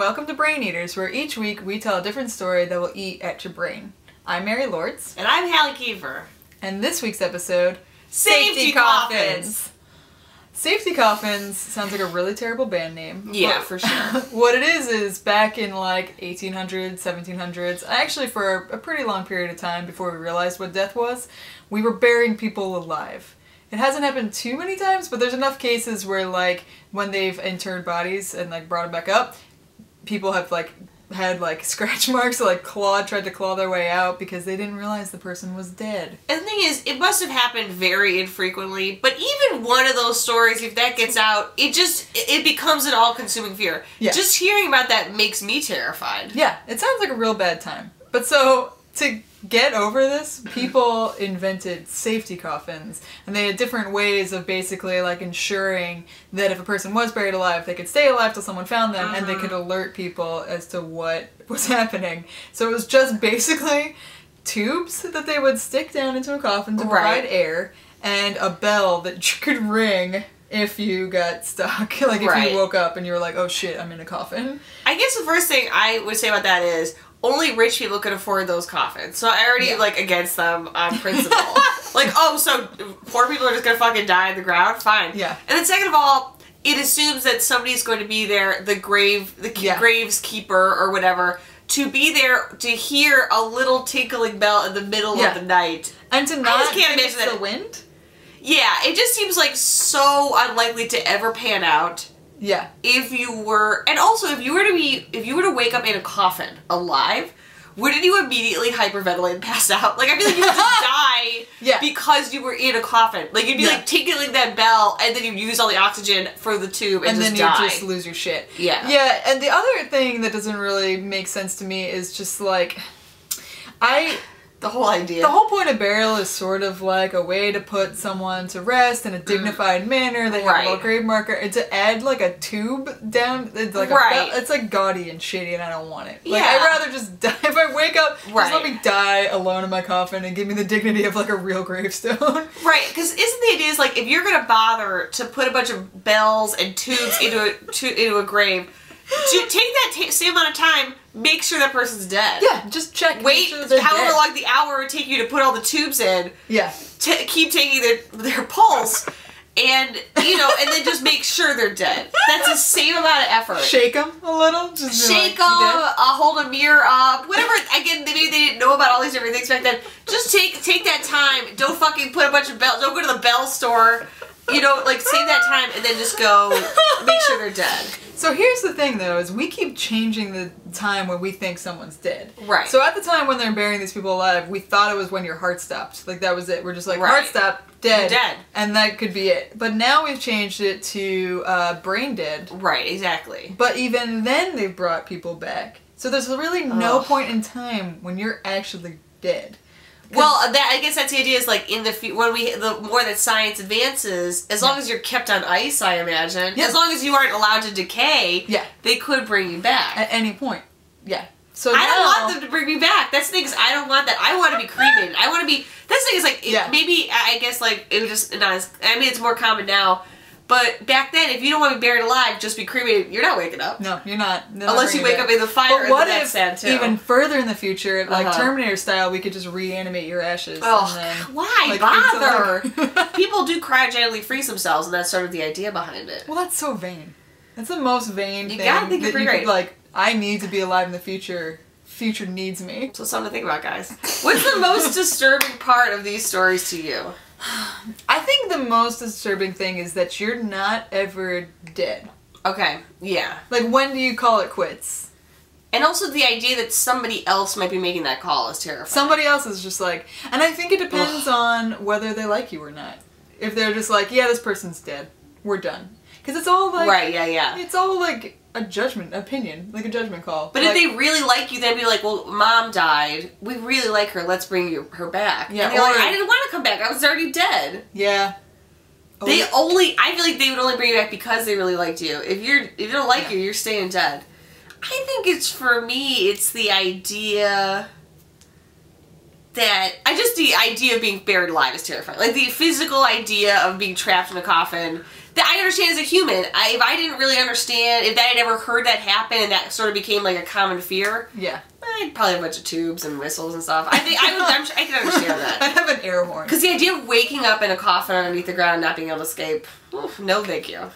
welcome to Brain Eaters, where each week we tell a different story that will eat at your brain. I'm Mary Lords. And I'm Halle Kiefer. And this week's episode, Safety Coffins! Safety Coffins sounds like a really terrible band name. Yeah, for sure. What it is back in like 1800s, 1700s, actually for a pretty long period of time before we realized what death was, we were burying people alive. It hasn't happened too many times, but there's enough cases where, like, when they've interred bodies and, like, brought them back up, people have, like, had, like, scratch marks or, like, tried to claw their way out because they didn't realize the person was dead. And the thing is, it must have happened very infrequently, but even one of those stories, if that gets out, it becomes an all-consuming fear. Yeah. Just hearing about that makes me terrified. Yeah, it sounds like a real bad time. But so, to get over this, people invented safety coffins, and they had different ways of basically like ensuring that if a person was buried alive, they could stay alive till someone found them, and they could alert people as to what was happening. So it was just basically tubes that they would stick down into a coffin to provide air, and a bell that you could ring if you got stuck. Like if you woke up and you were like, oh shit, I'm in a coffin. I guess the first thing I would say about that is, only rich people could afford those coffins. So I already, like, against them on principle. Like, oh, so poor people are just gonna fucking die in the ground? Fine. Yeah. And then second of all, it assumes that somebody's going to be there, the grave's keeper or whatever, to be there to hear a little tinkling bell in the middle of the night. And to not I just can't imagine that. The wind? Yeah, it just seems like so unlikely to ever pan out. Yeah. If you were, and also if you were to wake up in a coffin alive, wouldn't you immediately hyperventilate and pass out? Like, I feel like you would just die because you were in a coffin. Like, you'd be like tinkling that bell, and then you'd use all the oxygen for the tube and just die. And then you just lose your shit. Yeah. Yeah, and the other thing that doesn't really make sense to me is just like, the whole idea. The whole point of burial is sort of like a way to put someone to rest in a dignified manner. They have a little grave marker. And to add like a tube down, it's like it's like gaudy and shitty, and I don't want it. Like, I'd rather just die. If I wake up, just let me die alone in my coffin and give me the dignity of like a real gravestone. Right, because isn't the idea is like, if you're gonna bother to put a bunch of bells and tubes into a grave, to take that same amount of time, make sure that person's dead. Yeah, just check. Wait, however long the hour would take you to put all the tubes in. Yeah. Keep taking their pulse, and and then just make sure they're dead. That's the same amount of effort. Shake them a little. Just shake them. Hold a mirror up. Whatever. Again, maybe they didn't know about all these different things back then. Just take that time. Don't fucking put a bunch of bells. Don't go to the bell store. Like, save that time and then just go make sure they're dead. So here's the thing, though, is we keep changing the time when we think someone's dead. Right. So at the time when they're burying these people alive, we thought it was when your heart stopped. Like, that was it. We're just like, heart stopped, dead. You're dead. And that could be it. But now we've changed it to brain dead. Right, exactly. But even then they've brought people back. So there's really no point in time when you're actually dead. Well, I guess that's the idea. Is like in the more that science advances, as long as you're kept on ice, I imagine, as long as you aren't allowed to decay, they could bring you back at any point. Yeah. So I don't want them to bring me back. That's the thing. Is I don't want that. I want to be cremated. I want to be. That's the thing. Is like maybe I guess like it was just not as. I mean, it's more common now. But back then, if you don't want to be buried alive, just be cremated. You're not waking up. No, you're not. Unless you wake up in the fire. But what if, even further in the future, like Terminator style, we could just reanimate your ashes? Oh, and then, why like, bother? People do cryogenically freeze themselves, and that's sort of the idea behind it. Well, that's so vain. That's the most vain thing. You gotta think that you could, like, I need to be alive in the future. Future needs me. So something to think about, guys. What's the most disturbing part of these stories to you? I think the most disturbing thing is that you're not ever dead. Okay, yeah. Like, when do you call it quits? And also the idea that somebody else might be making that call is terrifying. Somebody else is just like, and I think it depends on whether they like you or not. If they're just like, yeah, this person's dead, we're done. Because it's all like... Right, yeah. It's all like a opinion, like a judgment call. But like, if they really like you, they'd be like, well, Mom died. We really like her. Let's bring her back. Yeah, and they're like, I didn't want to come back. I was already dead. Yeah. I feel like they would only bring you back because they really liked you. If they don't like you, you're staying dead. I think for me, it's the idea that, the idea of being buried alive is terrifying. Like, the physical idea of being trapped in a coffin, I understand as a human. If I didn't really understand, if that had ever heard that happen and that sort of became like a common fear, yeah, I'd probably have a bunch of tubes and whistles and stuff. I think I can understand that. I'd have an air horn. Because the idea of waking up in a coffin underneath the ground and not being able to escape, no thank you.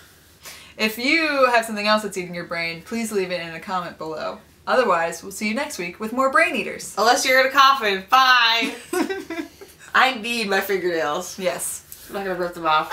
If you have something else that's eating your brain, please leave it in a comment below. Otherwise, we'll see you next week with more Brain Eaters. Unless you're in a coffin. Bye! I need my fingernails. Yes. I'm not gonna rip them off.